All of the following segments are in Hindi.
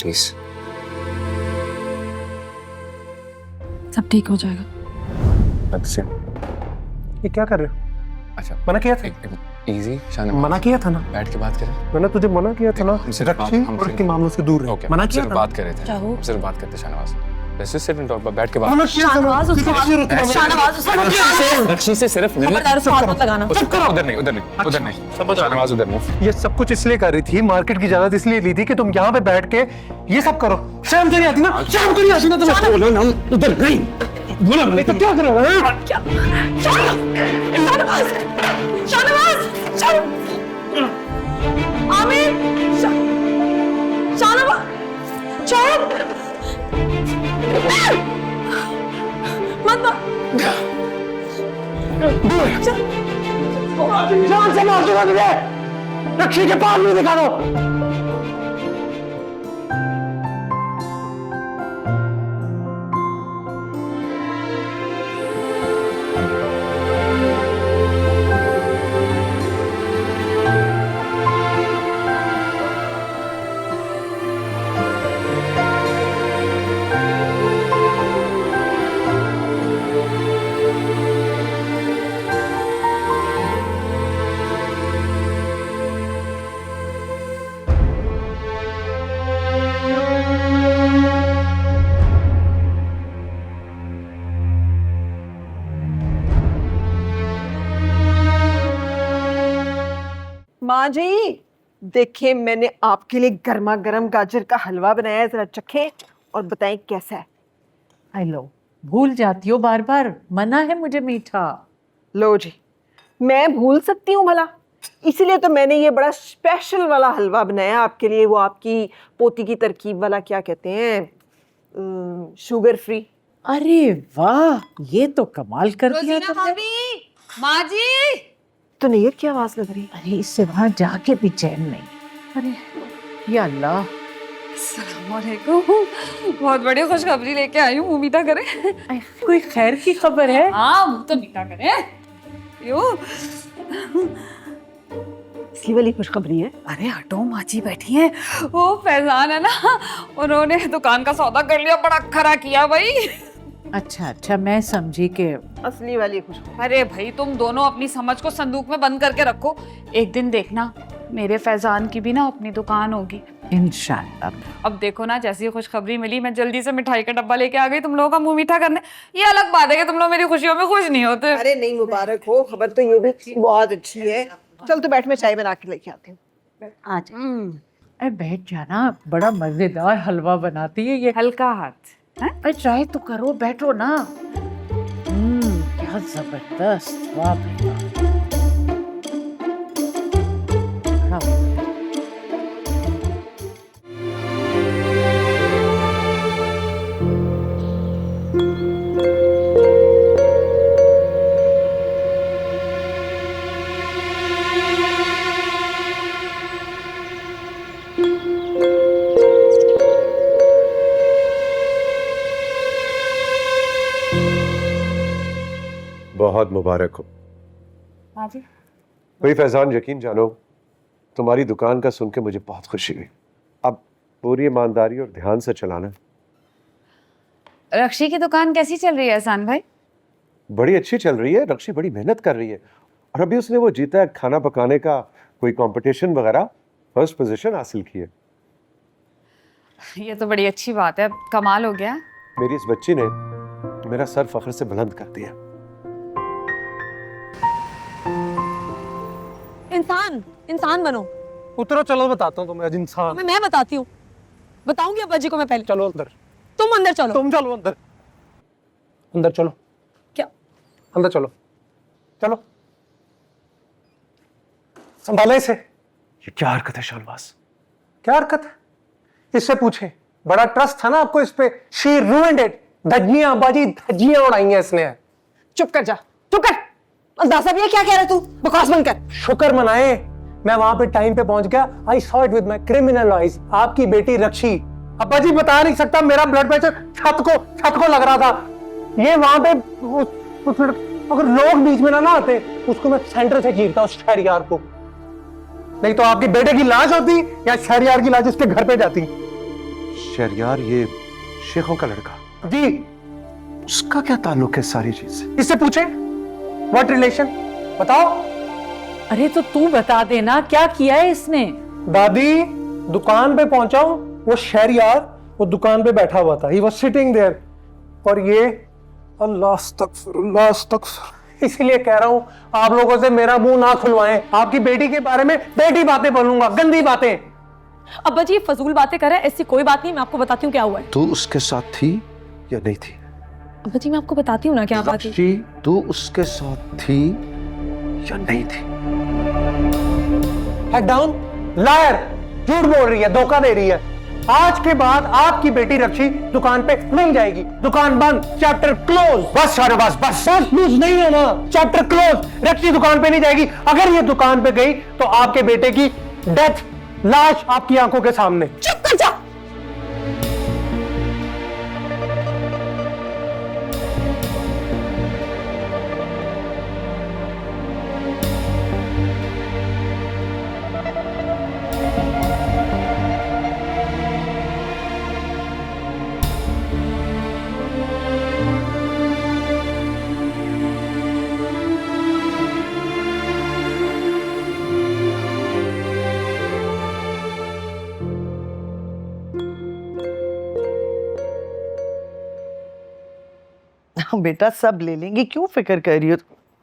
प्लीज। सब ठीक हो जाएगा। अच्छा, ये क्या कर रहे हो? अच्छा मना किया था? इजी शान, मना किया था ना? बैठ के बात करें। मैंने तुझे मना किया था ना, हमसे बात- रक्षी हमसे- और इसके मामलों से दूर रहो। ओके, मना किया सिर्फ था। बात कर रहे थे। चाहो। सिर्फ बात करते Shahnawaz. Let's just sit and talk, बैठ के बात। मना किया था ना। शाहनवाज उसको शाहनवाज उसको रक्षी से सिर्फ खबरदार उसको हाथ मत लगाना। उधर नहीं, उधर नहीं, उधर नहीं। शाहनवाज उधर नहीं। ये सब कुछ इसलिए कर रही थी, मार्केट की इजाजत इसलिए ली थी कि तुम यहाँ पे बैठ के ये सब करो। शर्म तो नहीं आती ना? शर्म तो नहीं आती ना तुम्हें? बोलो ना उधर नहीं, बोलो नहीं तो क्या करोगे? शाहनवाज आमिर शाहनवाज मत जान से मार दूंगा तुझे। रक्षी के पास नहीं दिखा दो। माँ जी देखिए, मैंने आपके लिए गर्मा गर्म गाजर का हलवा बनाया है, जरा चखें और बताएं कैसा है। आई लो, भूल जाती हो बार बार, मना है मुझे मीठा। लो जी, मैं भूल सकती हूँ भला? इसीलिए तो मैंने ये बड़ा स्पेशल वाला हलवा बनाया आपके लिए, वो आपकी पोती की तरकीब वाला, क्या कहते हैं, शुगर फ्री। अरे वाह, ये तो कमाल कर दिया तुमने। माँ जी तो नैयर की आवाज लग रही है। अरे इससे वहां जाके भी चैन नहीं। अरे या अल्लाह, अस्सलामुअलैकुम, बहुत बड़ी खुशखबरी लेके आई हूँ, मीठा करें। कोई खैर की खबर है? हाँ मुँह तो मीठा करें। यो इसकी वाली खुशखबरी है। अरे हटो, माँ जी बैठी हैं। वो फैजान है ना, उन्होंने दुकान का सौदा कर लिया, बड़ा खरा किया भाई। अच्छा अच्छा, मैं समझी कि असली वाली खुशखबरी। अरे भाई तुम दोनों अपनी समझ को संदूक में बंद करके रखो, एक दिन देखना मेरे फैजान की भी ना अपनी दुकान होगी इंशाल्लाह। अब देखो ना, जैसी खुशखबरी मिली मैं जल्दी से मिठाई का डब्बा लेके आ गई तुम लोगों का मुंह मीठा करने। ये अलग बात है कि तुम लोग मेरी खुशियों में खुश नहीं होते। अरे नहीं, मुबारक हो, खबर तो ये भी बहुत अच्छी है। चल तो बैठ, मैं चाय बना के लेके आती हूँ। आज अरे बैठ जाना, बड़ा मजेदार हलवा बनाती है ये। हल्का हाथ है? अरे ट्राई तो करो, बैठो ना। क्या जबरदस्त, वाह भाई वाह। हाँ। बहुत मुबारक हो। हाँ जी। भाई फैजान, यकीन जानो, तुम्हारी दुकान का सुन के मुझे बहुत खुशी हुई। अब पूरी ईमानदारी और ध्यान से चलाना। रक्षी की दुकान कैसी चल रही है एहसान भाई? बड़ी अच्छी चल रही है। रक्षी बड़ी मेहनत कर रही है और अभी उसने वो जीता है खाना पकाने का कोई कंपटीशन वगैरह, फर्स्ट पोजीशन हासिल की है। ये तो बड़ी अच्छी बात है, कमाल हो गया। मेरी इस बच्ची ने मेरा सर फख्र से बुलंद कर दिया। इंसान बनो। उतरो, चलो बताता हूँ तुम्हें आज इंसान। मैं बताती हूँ, बताऊंगी अब्बा जी को मैं पहले। चलो अंदर। तुम अंदर चलो। तुम चलो अंदर। अंदर चलो। क्या? अंदर चलो, चलो। संभाले इसे। ये क्या हरकत है शाहनवाज? क्या हरकत है? इससे पूछे, बड़ा ट्रस्ट था ना आपको इस पे। She ruined it. धज्जियां बाजी, धज्जियां उड़ाई हैं इसने। चुप कर जा, चुप कर। अंदाजा भी है क्या कह रहा तू? बकवास बंद कर। शुक्र मनाए, मैं वहां पे टाइम पे पहुंच गया। I saw it with my criminal eyes. आपकी बेटी रक्षी, अब्बा जी बता नहीं सकता, मेरा ब्लड प्रेशर छत को लग रहा था। ये वहां पे अगर लोग बीच में ना आते, उसको मैं सेंटर से चीरता उस शहरियार को। नहीं तो आपके बेटे की लाश होती या शहरियार की लाश उसके घर पे जाती। शहरयार ये शेखों का लड़का, जी उसका क्या ताल्लुक है सारी चीज से? इससे पूछे व्हाट रिलेशन, बताओ। अरे तो तू बता देना क्या किया है इसने। दादी दुकान पे पहुंचा हूं, वो शहरयार वो दुकान पे बैठा हुआ था, ही वाज सिटिंग देयर, और ये अल्लाह अस्तगफिरुल्लाह अस्तगफिर, इसीलिए कह रहा हूं आप लोगों से मेरा मुंह ना खुलवाएं, आपकी बेटी के बारे में बेटी बातें बोलूंगा, गंदी बातें। अब्बा जी ये फजूल बातें कर रहे हैं, ऐसी कोई बात नहीं, मैं आपको बताती हूँ क्या हुआ है। तू उसके साथ थी या नहीं थी? अब्बा जी मैं आपको बताती हूँ ना क्या बात है। रक्षी, तू उसके साथ थी या नहीं थी? हेड डाउन, लायर, झूठ बोल रही है, धोखा दे रही है। आज के बाद आपकी बेटी रक्षी दुकान पे नहीं जाएगी, दुकान बंद, चैप्टर क्लोज। बस शाहनवाज बस, प्लीज नहीं है ना, चैप्टर क्लोज, रक्षी दुकान पे नहीं जाएगी। अगर ये दुकान पे गई तो आपके बेटे की डेथ, लाश आपकी आंखों के सामने। चुप कर जा। बेटा सब ले लेंगे, क्यों फिक्र कर रही हो?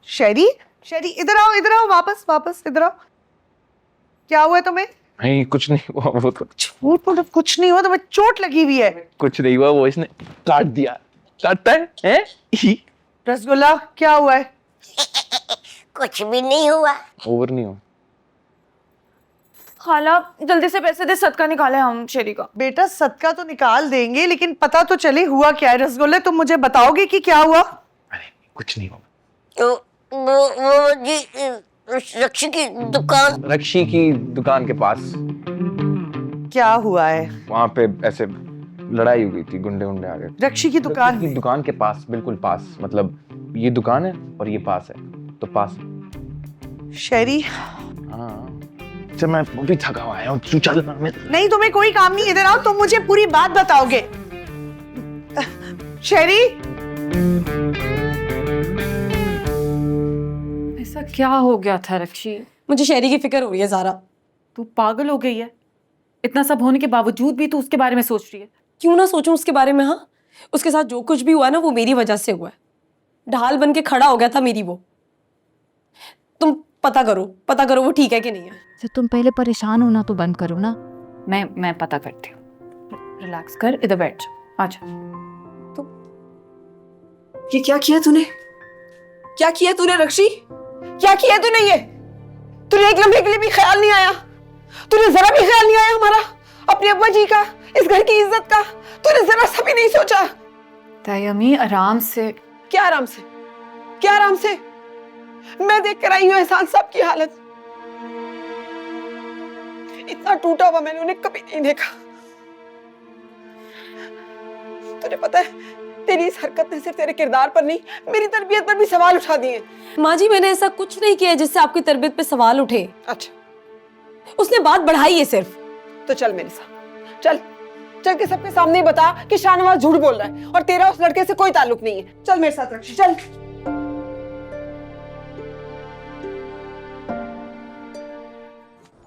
शैरी, शैरी इधर आओ, वापस वापस इधर आओ। क्या हुआ है तुम्हें? नहीं कुछ नहीं हुआ, वो तो झूठ बोलो, कुछ नहीं हुआ, तुम्हें चोट लगी हुई है। कुछ नहीं हुआ, वो इसने काट दिया। काटता है? रसगुल्ला क्या हुआ है? कुछ भी नहीं हुआ। ओवर नहीं हुआ। खाला जल्दी से पैसे दे, सदका निकाले हम शेरी का। बेटा सदका तो निकाल देंगे, लेकिन पता तो चले हुआ क्या है। रसगुल्ले तुम मुझे बताओगे कि क्या हुआ? अरे कुछ नहीं हुआ। तो वो जी रक्षी की दुकान, रक्षी की दुकान के पास क्या हुआ है? वहां पे ऐसे लड़ाई हो गई थी, गुंडे आ गए। रक्षी की दुकान रक्षी की में? दुकान के पास, बिल्कुल पास, मतलब ये दुकान है और ये पास है, तो पास। शैरी हाँ चल, मैं भी थका हुआ हूँ, तू चल ना। नहीं, तुम्हें कोई काम नहीं, इधर आओ, तुम मुझे पूरी बात बताओगे। शैरी ऐसा क्या हो गया था रक्षी? मुझे शहरी की फिक्र हो रही है ज़ारा। तू पागल हो गई है? इतना सब होने के बावजूद भी तू उसके बारे में सोच रही है? क्यों ना सोचूं उसके बारे में। हाँ, उसके साथ जो कुछ भी हुआ ना वो मेरी वजह से हुआ है। ढाल बन के खड़ा हो गया था मेरी वो। तुम पता करो वो ठीक है कि नहीं है। तो तुम पहले परेशान होना तो बंद करो ना। मैं पता करती हूँ। रिलैक्स कर, इधर बैठ जा, आजा। तो ये क्या किया तूने? क्या किया तूने रक्षी? क्या किया तूने ये? तुझे एक लम्हे के लिए भी ख्याल नहीं आया? तुझे जरा भी ख्याल नहीं आया हमारा, अपने अब्बा जी का, इस घर की इज्जत का? तूने जरा सा भी नहीं सोचा? तायमी आराम से। क्या आराम से? क्या आराम से? मैं देख कर आई हूं एहसान साहब की हालत। इतना टूटा हुआ मैंने उन्हें कभी नहीं देखा। तुझे पता है तेरी इस हरकत ने सिर्फ तेरे किरदार पर नहीं, मेरी तरबियत पर भी सवाल उठा दिए। माँ जी मैंने ऐसा कुछ नहीं किया जिससे आपकी तरबियत पे सवाल उठे। अच्छा, उसने बात बढ़ाई है सिर्फ। तो चल मेरे साथ, चल के सबके सामने ही बता कि शाहनवाज झूठ बोल रहा है और तेरा उस लड़के से कोई ताल्लुक नहीं है। चल मेरे साथ रक्षी, चल।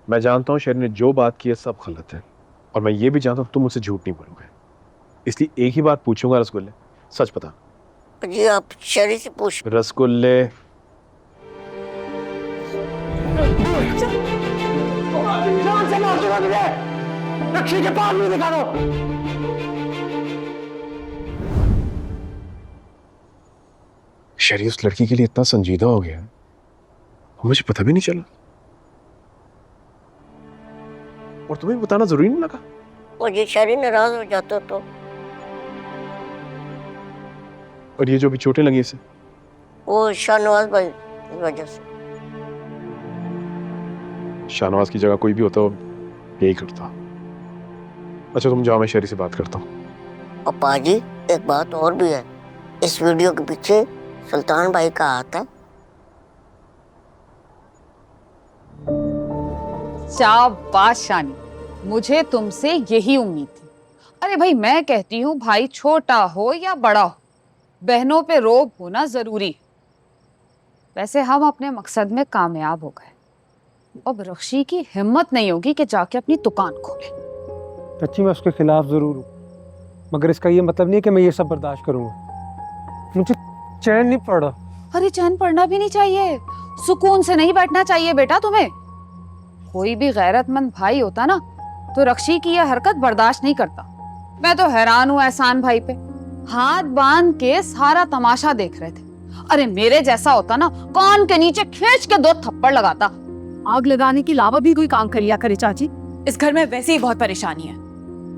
मैं जानता हूँ शेर ने जो बात की है सब गलत है, और मैं ये भी जानता हूँ तुम मुझसे झूठ नहीं बोलोगे, इसलिए एक ही बात पूछूंगा। रसगुल्ले सच बता। जी आप शरी से पूछ। रसगुल्ले रक्षी के पास नहीं दिखा दो। शरी उस लड़की के लिए इतना संजीदा हो गया, मुझे पता भी नहीं चला, और तुम्हें बताना जरूरी नहीं लगा। मुझे शरी नाराज हो जाता तो। और ये जो भी चोटें लगी इसे, वो शाहनवाज भाई की वजह से। शाहनवाज की जगह कोई भी होता यही करता। अच्छा तुम जाओ, मैं शरी से बात करता हूँ। और पाजी एक बात और भी है, इस वीडियो के पीछे सुल्तान भाई का हाथ है। शाबाश शानी, मुझे तुमसे यही उम्मीद थी। अरे भाई मैं कहती हूँ भाई छोटा हो या बड़ा हो, बहनों पे रोब होना जरूरी। वैसे हम अपने मकसद में कामयाब हो गए, अब रक्षी की हिम्मत नहीं होगी कि जाके अपनी दुकान खोले। सच्ची मैं उसके खिलाफ जरूर हूँ, मगर इसका ये मतलब नहीं है कि मैं ये सब बर्दाश्त करूंगा। मुझे चैन नहीं पड़ रहा। अरे चैन पड़ना भी नहीं चाहिए, सुकून से नहीं बैठना चाहिए बेटा तुम्हें। कोई भी गैरतमंद भाई होता ना तो रक्षी की यह हरकत बर्दाश्त नहीं करता। मैं तो हैरान हूँ एहसान भाई पे, हाथ बांध के सारा तमाशा देख रहे थे। अरे मेरे जैसा होता ना कान के नीचे खींच के 2 थप्पड़ लगाता। आग लगाने के अलावा भी कोई काम कर लिया करे चाची। इस घर में वैसे ही बहुत परेशानी है।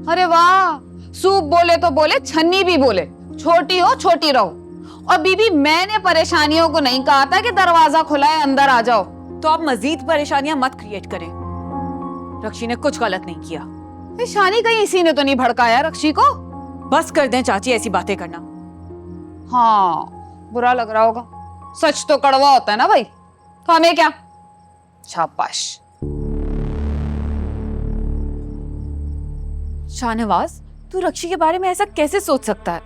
अरे वाह, सूप बोले तो बोले, छन्नी भी बोले, छोटी हो छोटी रहो। और बीबी मैंने परेशानियों को नहीं कहा था कि दरवाजा खुला है अंदर आ जाओ। तो आप मजीद परेशानियां मत क्रिएट करें। रक्षी ने कुछ गलत नहीं किया। शानी कहीं इसी ने तो नहीं भड़काया रक्षी को। बस कर दें चाची ऐसी बातें करना। हाँ बुरा लग रहा होगा, सच तो कड़वा होता है ना भाई, तो हमें क्या। शाबाश। शाहनवाज, तू रक्षी के बारे में ऐसा कैसे सोच सकता है?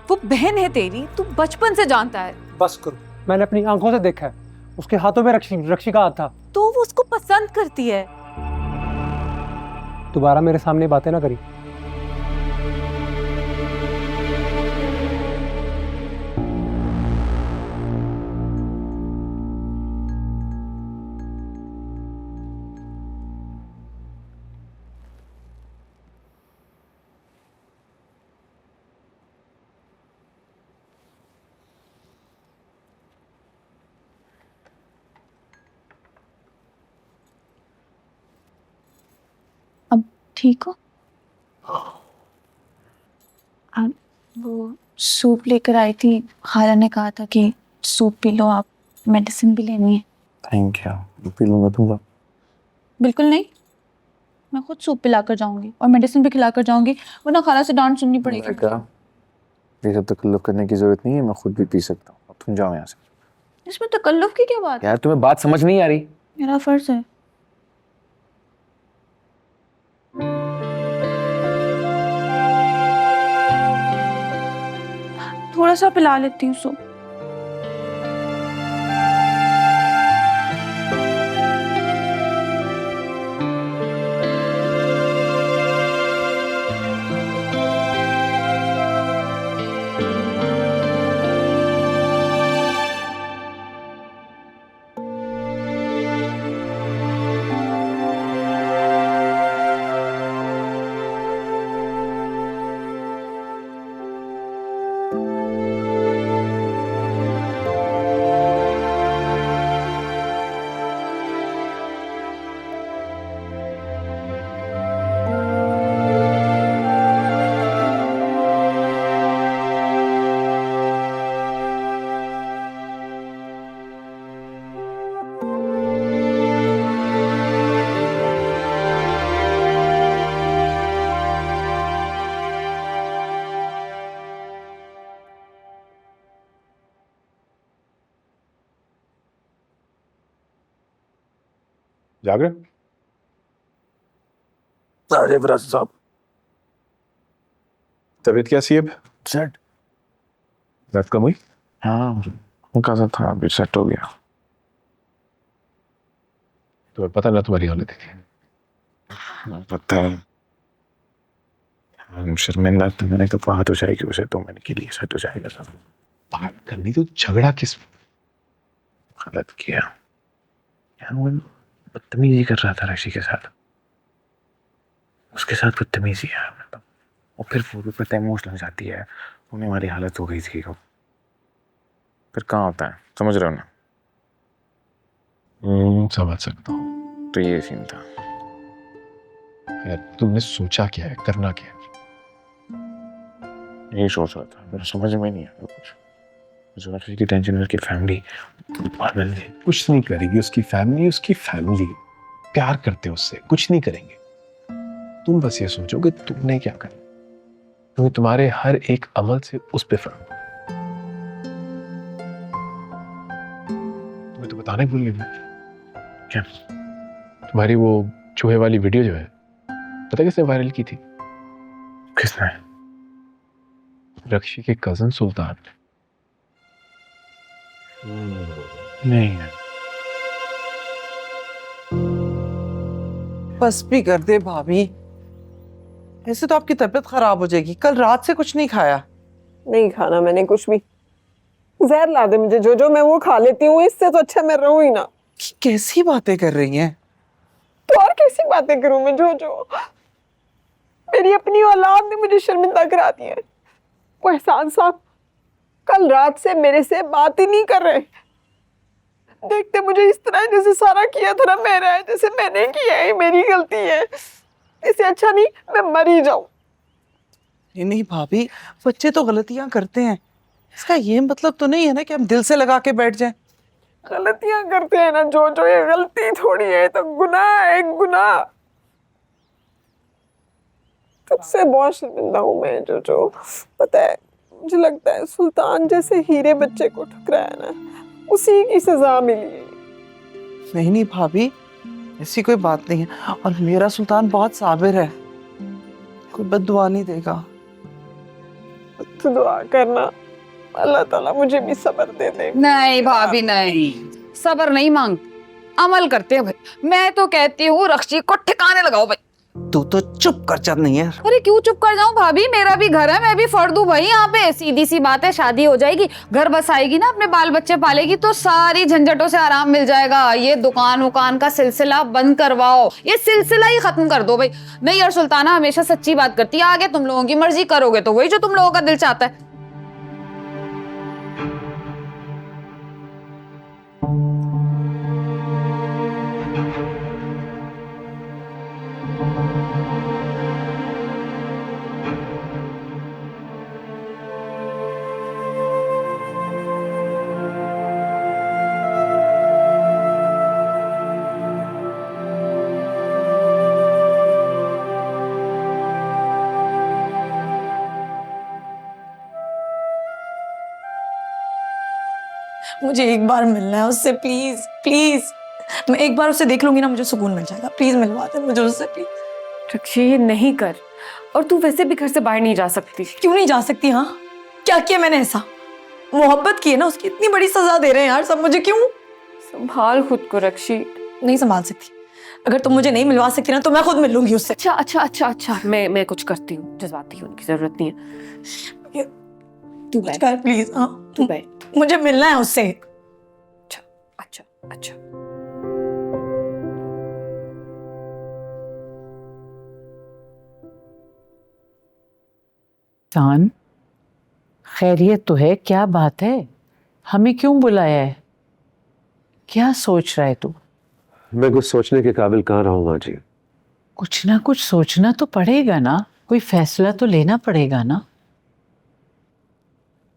वो बहन है तेरी, तू बचपन से जानता है। बस करो, मैंने अपनी आंखों से देखा है, उसके हाथों में रक्षी का हाथ था। तो वो उसको पसंद करती है। दोबारा मेरे सामने बातें ना करी। ठीक हो? आप वो सूप लेकर आई थी, खाला ने कहा था कि सूप पी लो आप, मेडिसिन भी लेनी है। थैंक यू, पी लूंगा तुम। बिल्कुल नहीं, मैं खुद सूप पिलाकर जाऊंगी और मेडिसिन भी खिलाकर जाऊंगी, वरना खाला से डांट सुननी पड़ेगी। ये सब तकल्लुफ करने की जरूरत नहीं है, मैं खुद भी पी सकता हूँ। अब तुम जाओ यहाँ से। इसमें तकल्लुफ की क्या बात है? यार तुम्हें बात समझ नहीं आ रही? मेरा फर्ज है। थोड़ा सा पिला लेती हूँ सूप। जाग रहे? अरे विराज साहब, तबीयत कैसी है? सेट। दर्द कम हुई? हाँ हल्का सा था, अभी सेट हो गया। तुम्हें पता ना तुम्हारी हालत है? पता है, शर्मिंदा तो मैंने तो बात हो जाएगी उसे, तो मैंने के लिए सेट हो जाएगा सब। बात करनी तो झगड़ा किस गलत किया यार, वो बदतमीजी कर रहा था रक्षी के साथ, उसके साथ बदतमीजी है मतलब। और फिर वो भी पता इमोशनल जाती है, उन्हें हमारी हालत हो गई थी। फिर कहाँ होता है, समझ रहे हो ना? समझ सकता हूँ। तो ये सीन था यार, तुमने सोचा क्या है, करना क्या है? यही सोच रहा था, मेरे समझ में नहीं आया कुछ। मुझे रक्षी की टेंशन है, उसकी फैमिली पागल है। कुछ नहीं करेगी उसकी फैमिली प्यार करते हैं उससे, कुछ नहीं करेंगे। तुम बस ये सोचो कि तुमने क्या करना, क्योंकि तुम्हारे हर एक अमल से उस पे फर्क। तुम्हें तो बताने भूल गई मैं। क्या? तुम्हारी वो चूहे वाली वीडियो जो है, पता किसने वायरल की थी? किसने? रक्षी के कजन सुल्तान। नहीं। बस भी कर दे भाभी, ऐसे तो आपकी तबीयत खराब हो जाएगी। कल रात से कुछ नहीं खाया। नहीं खाना मैंने कुछ भी। जहर ला दे मुझे जो मैं वो खा लेती हूँ, इससे तो अच्छा मैं रहूं ही ना। कैसी बातें कर रही हैं? तो और कैसी बातें करूं मैं जो मेरी अपनी औलाद ने मुझे शर्मिंदा करा दिया है। वो एहसान साहब कल रात से मेरे से बात ही नहीं कर रहे। देखते मुझे इस तरह जैसे सारा किया था ना मेरा है, जैसे मैंने किया है, मेरी गलती है। इससे अच्छा नहीं मैं मर ही जाऊं। नहीं भाभी, बच्चे तो गलतियां करते हैं, इसका ये मतलब तो नहीं है ना कि हम दिल से लगा के बैठ जाएं। गलतियां करते हैं ना जो ये गलती थोड़ी है, तो गुनाह है, गुनाह। तुझसे बहुत शर्मिंदा हूं मैं जो पता है। मुझे लगता है सुल्तान जैसे हीरे बच्चे को ठुकराया ना, उसी की सजा मिली है। नहीं भाभी, ऐसी कोई बात नहीं है, और मेरा सुल्तान बहुत साबिर है, कोई बद्दुआ नहीं देगा। तू दुआ करना अल्लाह ताला मुझे भी सब्र दे दे। नहीं भाभी नहीं, सब्र नहीं मांग, अमल करते हैं भाई। मैं तो कहती हूँ रक्षी को ठिकाने लगाओ भाई। तू तो चुप कर जा। नहीं है, अरे क्यों चुप कर जाऊं भाभी, मेरा भी घर है, मैं भी फर्द हूँ भाई यहाँ पे। सीधी सी बात है, शादी हो जाएगी, घर बस आएगी ना, अपने बाल बच्चे पालेगी, तो सारी झंझटों से आराम मिल जाएगा। ये दुकान वुकान का सिलसिला बंद करवाओ, ये सिलसिला ही खत्म कर दो भाई। नहीं यार, सुल्ताना हमेशा सच्ची बात करती है। आगे तुम लोगों की मर्जी, करोगे तो वही जो तुम लोगों का दिल चाहता है। मुझे एक बार मिलना है उससे, प्लीज प्लीज। मैं एक बार उससे देख लूंगी ना, मुझे सुकून मिल जाएगा। प्लीज मिलवा दे मुझे उससे, प्लीज। रक्षी ये नहीं कर, और तू वैसे भी घर से बाहर नहीं जा सकती। क्यों नहीं जा सकती? हाँ क्या किया मैंने ऐसा? मोहब्बत की है ना, उसकी इतनी बड़ी सजा दे रहे हैं यार सब मुझे, क्यों? संभाल खुद को रक्षी। नहीं संभाल सकती। अगर तुम मुझे नहीं मिलवा सकती ना, तो मैं खुद मिल लूंगी उससे। अच्छा अच्छा अच्छा अच्छा, मैं कुछ करती हूँ, जज्बाती होने की जरूरत नहीं है। तू कुछ कर प्लीज। हाँ तू बैठ। मुझे मिलना है उससे। अच्छा अच्छा अच्छा। जान, खैरियत तो है? क्या बात है, हमें क्यों बुलाया है? क्या सोच रहा है तू? मैं कुछ सोचने के काबिल कहाँ रहा हूँ माँ जी। कुछ ना कुछ सोचना तो पड़ेगा ना, कोई फैसला तो लेना पड़ेगा ना।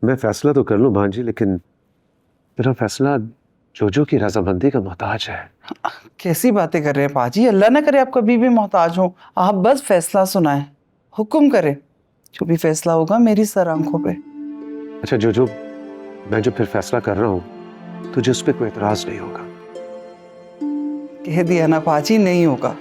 मैं फैसला तो कर लूँ माँ जी, लेकिन मेरा फैसला जोजो की रजामंदी का मोहताज है। कैसी बातें कर रहे हैं पाजी? अल्लाह ना करे आप कभी भी मोहताज हो। आप बस फैसला सुनाएं, हुक्म करें, जो भी फैसला होगा मेरी सर आंखों पे। अच्छा जोजो, मैं जो फिर फैसला कर रहा हूँ, तुझे उस पर कोई एतराज नहीं होगा? कह दिया ना पाजी, नहीं होगा।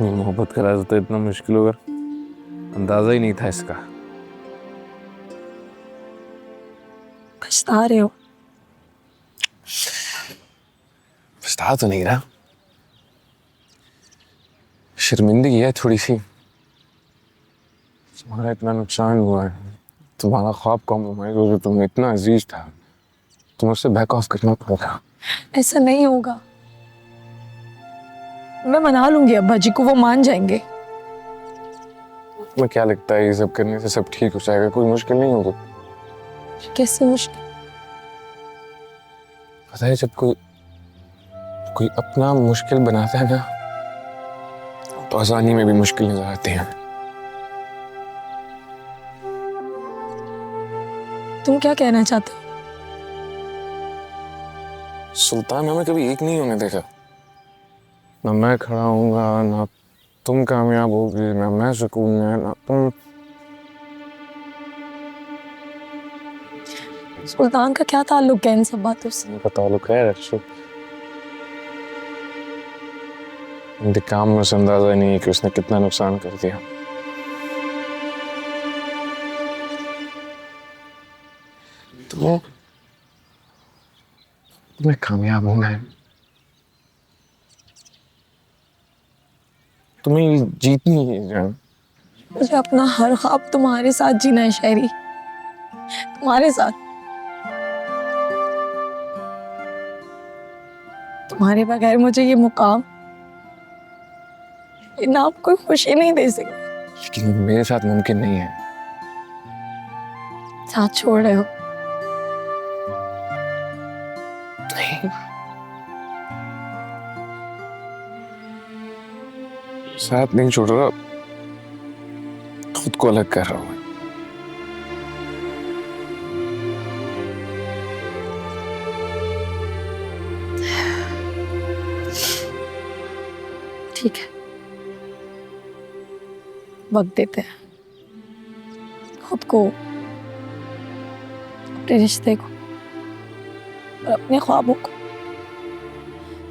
मोहब्बत का राज तो इतना मुश्किल होगा, अंदाजा ही नहीं था इसका। पछता रहे हो? पछता तो नहीं रहा, शर्मिंदगी है थोड़ी सी। तुम्हारा इतना नुकसान हुआ है, तुम्हारा ख्वाब कॉम्प्रोमाइज हो, जो तुम्हें इतना अजीज था, तुम उससे बैक ऑफ करना पड़ेगा। ऐसा नहीं होगा, मैं मना लूंगी अब्बा जी को, वो मान जाएंगे। तुम्हें क्या लगता है ये सब करने से सब ठीक हो जाएगा? कोई मुश्किल नहीं होगा। कैसे मुश्किल? पता है, जब कोई अपना मुश्किल बनाता है ना, तो आसानी में भी मुश्किल नजर आती है। तुम क्या कहना चाहते हो? सुल्तान हमें कभी एक नहीं होने देगा। ना मैं खड़ा हूँगा, ना तुम कामयाब होगी, ना मैं सुकून में, ना तुम। सुल्तान का क्या ताल्लुक है इन सब बातों से? उनका ताल्लुक है रक्षु। इंतकाम में उसे अंदाजा नहीं है कि उसने कितना नुकसान कर दिया। तुम्हें कामयाब होना है, तुम्हें जीतनी है जान। मुझे अपना हर ख्वाब तुम्हारे साथ जीना है शायरी, तुम्हारे साथ। तुम्हारे बगैर मुझे ये मुकाम, ये नाम कोई खुशी नहीं दे सकती। लेकिन मेरे साथ मुमकिन नहीं है। साथ छोड़ रहे हो? नहीं, साथ नहीं छोड़ रहा, खुद को अलग कर रहा हूं। ठीक है, वक्त देते हैं खुद को, अपने रिश्ते को और अपने ख्वाबों को,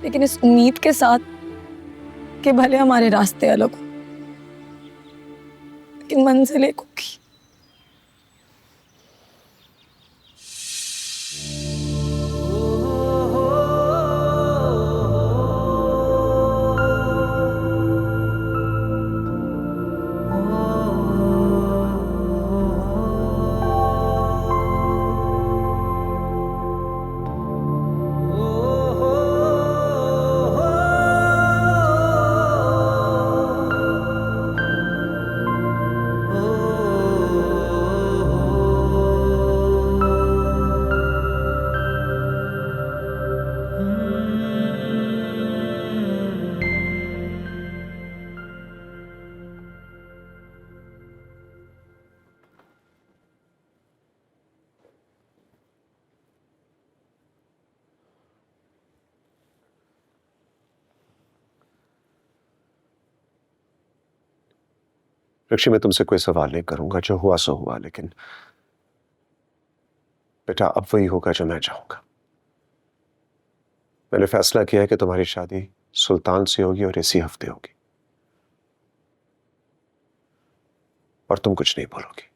लेकिन इस उम्मीद के साथ कि भले हमारे रास्ते अलग हो लेकिन मंजिल एक होगी। रक्षी, मैं तुमसे कोई सवाल नहीं करूंगा, जो हुआ सो हुआ, लेकिन बेटा अब वही होगा जो मैं चाहूंगा। मैंने फैसला किया है कि तुम्हारी शादी सुल्तान से होगी और इसी हफ्ते होगी, और तुम कुछ नहीं बोलोगी।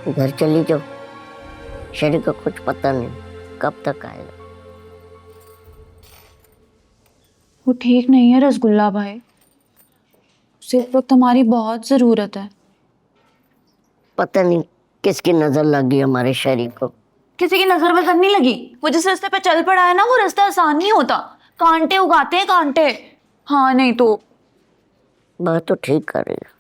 घर चली जाओ, शरीर का कुछ पता नहीं कब तक आएगा। वो ठीक नहीं है रसगुल्ला भाई, उसे इस वक्त हमारी बहुत ज़रूरत है। पता नहीं किसकी नजर लग गई हमारे शरीर को। किसी की नज़र वजर नहीं लगी, वो जिस रास्ते पे चल पड़ा है ना, वो रास्ता आसान नहीं होता, कांटे उगाते हैं कांटे। हाँ नहीं तो। बात तो ठीक कर रही है।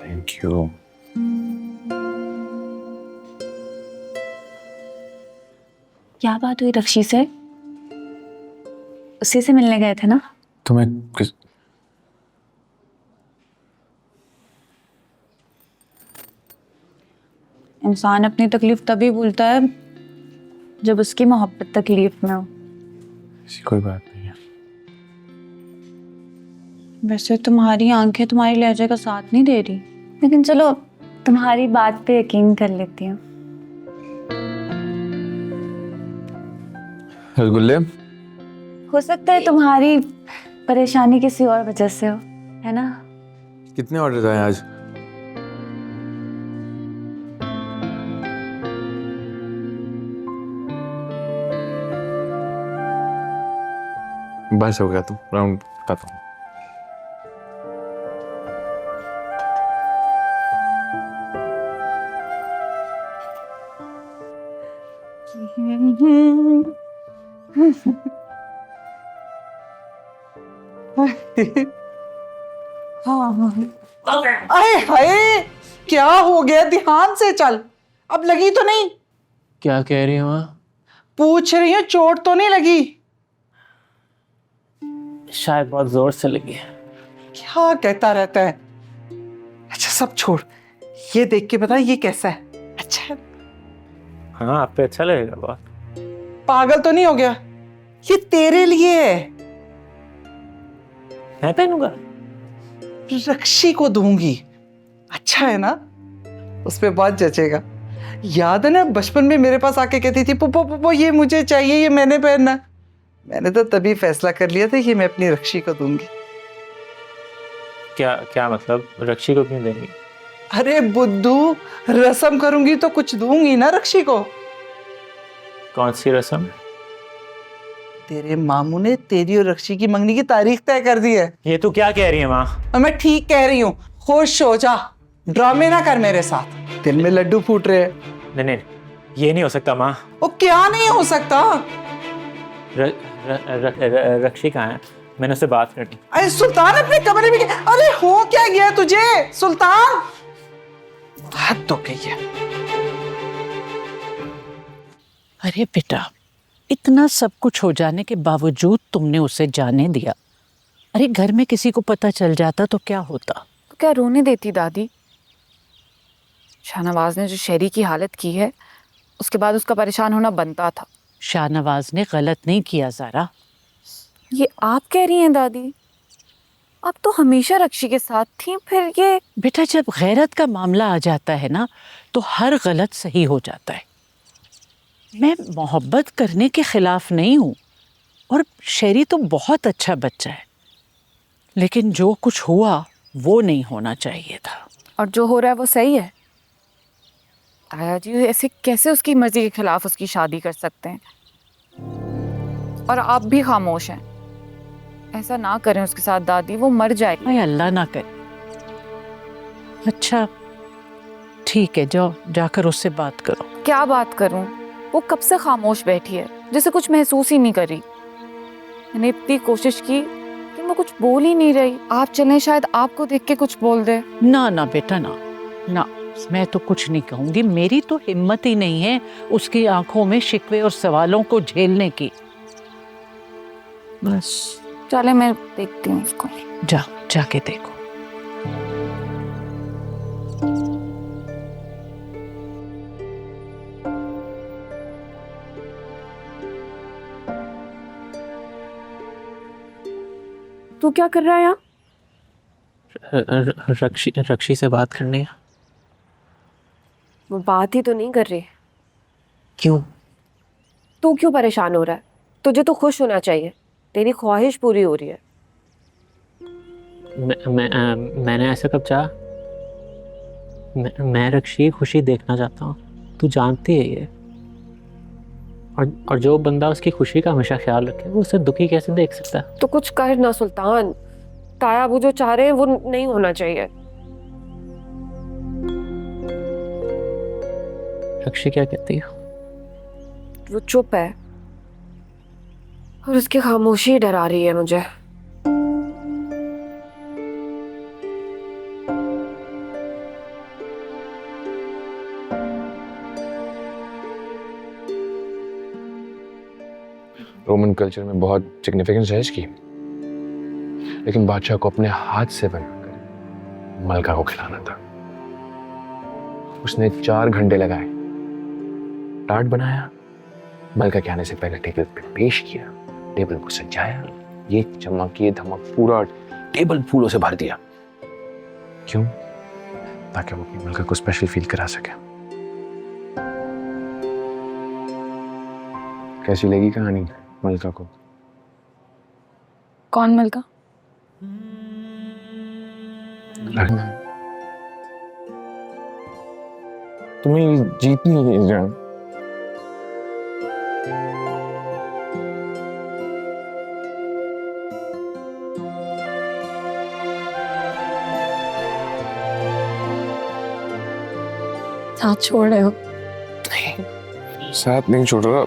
Thank you. क्या बात हुई रक्षी से? उसी से मिलने गए थे ना? तुम्हें किस इंसान अपनी तकलीफ तभी भूलता है जब उसकी मोहब्बत तकलीफ में हो। ऐसी कोई बात नहीं है। वैसे तुम्हारी आंखें तुम्हारे लहजे का साथ नहीं दे रही, लेकिन चलो तुम्हारी बात पे यकीन कर लेती हूँ। रसगुल्ले? हो सकता है तुम्हारी परेशानी किसी और वजह से हो, है ना? कितने ऑर्डर आए आज? बस हो गया, तुम राउंड बताता हूँ। अरे हाय, क्या हो गया? ध्यान से चल। अब लगी तो नहीं? क्या कह रही हो माँ? पूछ रही हूँ, चोट तो नहीं लगी? शायद बहुत जोर से लगी है। क्या कहता रहता है? अच्छा सब छोड़, ये देख के बता ये कैसा है? अच्छा है? हाँ, आप पे अच्छा लगेगा बहुत। पागल तो नहीं हो गया? ये तेरे लिए है, मैं पहनूंगा। रक्षी को दूंगी। अच्छा है ना? उस पे बहुत जचेगा। याद है ना बचपन में मेरे पास आके कहती थी पुप्पो पुप्पो ये मुझे चाहिए, ये मैंने पहनना है। मैंने तो तभी फैसला कर लिया था कि मैं अपनी रक्षी को दूंगी। क्या क्या मतलब? रक्षी को क्यों देंगी? अरे बुद्धू, रस्म करूंगी तो कुछ दूंगी ना रक्षी को। कौन सी रस्म? तेरे मामू ने तेरी और रक्षी की मंगनी की तारीख तय कर दी है। ये तू क्या कह रही है माँ? और मैं ठीक कह रही हूँ। खुश हो जा, ड्रामे ना कर मेरे साथ। दिल में लड्डू फूट रहे हैं। नहीं नहीं, ये नहीं हो सकता माँ। वो क्या नहीं हो सकता? रक्षी कहाँ है? मैंने उससे बात करनी। अरे सुल्तान अपने कमरे में गया। अरे हो क्या गया तुझे सुल्तान? हद तो गई है। अरे बेटा, इतना सब कुछ हो जाने के बावजूद तुमने उसे जाने दिया। अरे घर में किसी को पता चल जाता तो क्या होता? तो क्या रोने देती दादी? शाहनवाज ने जो शेरी की हालत की है, उसके बाद उसका परेशान होना बनता था। शाहनवाज ने गलत नहीं किया ज़ारा। ये आप कह रही हैं दादी? आप तो हमेशा रक्षी के साथ थी, फिर ये? बेटा, जब गैरत का मामला आ जाता है ना, तो हर गलत सही हो जाता है। मैं मोहब्बत करने के खिलाफ नहीं हूँ, और शेरी तो बहुत अच्छा बच्चा है, लेकिन जो कुछ हुआ वो नहीं होना चाहिए था। और जो हो रहा है वो सही है? ताया जी ऐसे कैसे उसकी मर्जी के खिलाफ उसकी शादी कर सकते हैं? और आप भी खामोश हैं। ऐसा ना करें उसके साथ दादी, वो मर जाएगी। अरे अल्लाह ना करे। अच्छा ठीक है, जाओ जाकर उससे बात करो। क्या बात करूं? वो कब से खामोश बैठी है, जैसे कुछ महसूस ही नहीं कर रही। मैंने इतनी कोशिश की कि वो कुछ बोल ही नहीं रही। आप चलें, शायद आपको देख के कुछ बोल दे। ना ना बेटा, ना ना, मैं तो कुछ नहीं कहूंगी। मेरी तो हिम्मत ही नहीं है उसकी आंखों में शिकवे और सवालों को झेलने की। बस चले, मैं देखती हूँ उसको। जाके देखो। तू क्या कर रहा है यहाँ? रक्षी से बात करनी है। वो बात ही तो नहीं कर रही। क्यों? तू क्यों परेशान हो रहा है? तुझे तो खुश होना चाहिए, तेरी ख्वाहिश पूरी हो रही है। मैंने ऐसा कब चाहा? मैं रक्षी की खुशी देखना चाहता हूँ, तू जानती है ये। और जो बंदा उसकी खुशी का हमेशा ख्याल रखे, वो उसे दुखी कैसे देख सकता है? तो कुछ कर ना सुल्तान। ताया वो जो चाह रहे हैं वो नहीं होना चाहिए। रक्षी क्या कहती है? वो चुप है, और उसकी खामोशी डरा रही है मुझे। रोमन कल्चर में बहुत सिग्निफिकेंस है इसकी, लेकिन बादशाह को अपने हाथ से बनाकर मलका को खिलाना था। उसने 4 घंटे लगाए, टाट बनाया, मलका के आने से पहले टेबल पे पेश किया, टेबल को सजाया, ये चमक ये धमक, पूरा टेबल फूलों से भर दिया। क्यों? ताकि वो अपनी मलका को स्पेशल फील करा सके। कैसी लगी कहानी मलका को? कौन मलका? तुम्हें जीतनी है जान। साथ छोड़ रहे हो? साथ नहीं छोड़ रहा,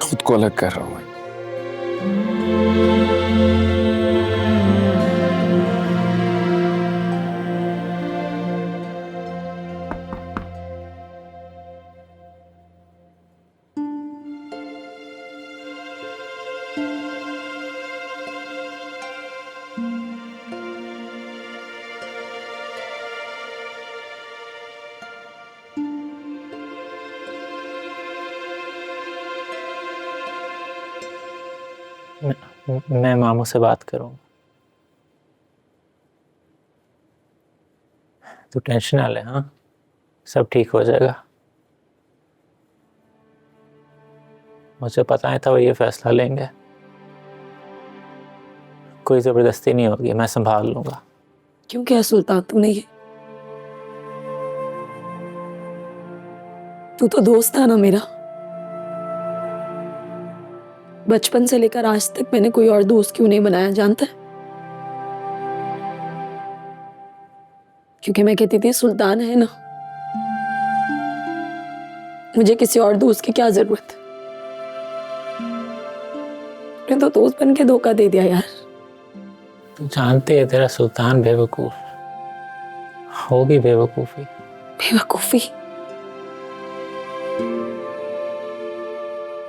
खुद को अलग कर रहा हूँ मैं। मैं मामू से बात करूँ। तू टेंशन ना ले, हाँ, सब ठीक हो जाएगा। मुझे पता नहीं था वो ये फैसला लेंगे। कोई जबरदस्ती नहीं होगी, मैं संभाल लूंगा। क्यों क्या सुल्तान तूने ये? तू तो दोस्त था ना मेरा। बचपन से लेकर आज तक मैंने कोई और दोस्त क्यों नहीं बनाया जानता है? क्योंकि मैं कहती थी सुल्तान है ना, मुझे किसी और दोस्त की क्या जरूरत। तूने तो दोस्त बन के धोखा दे दिया यार। तू जानती है तेरा सुल्तान बेवकूफ होगी। बेवकूफी बेवकूफी?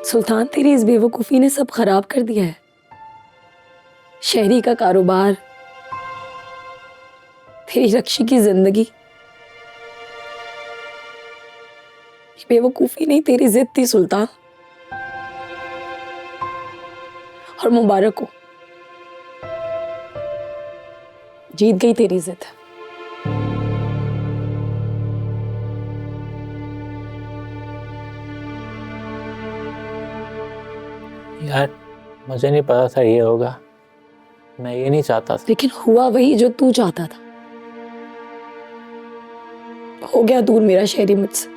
सुल्तान तेरी इस बेवकूफी ने सब खराब कर दिया है। शहरी का कारोबार, तेरी रक्षी की जिंदगी। बेवकूफी नहीं, तेरी जिद थी सुल्तान। और मुबारक हो, जीत गई तेरी जिद। यार, मुझे नहीं पता था ये होगा। मैं ये नहीं चाहता था। लेकिन हुआ वही जो तू चाहता था। हो गया दूर मेरा शहरी मुझसे।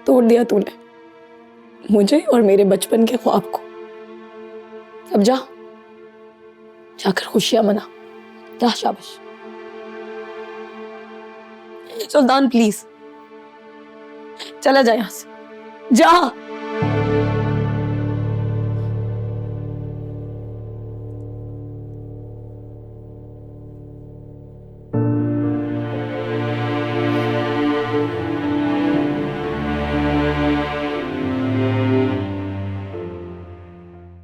तोड़ दिया तूने मुझे और मेरे बचपन के ख्वाब को। अब जा, जाकर खुशियां मना। जा, शाबाश। सुल्तान प्लीज चला जा यहां से, जा।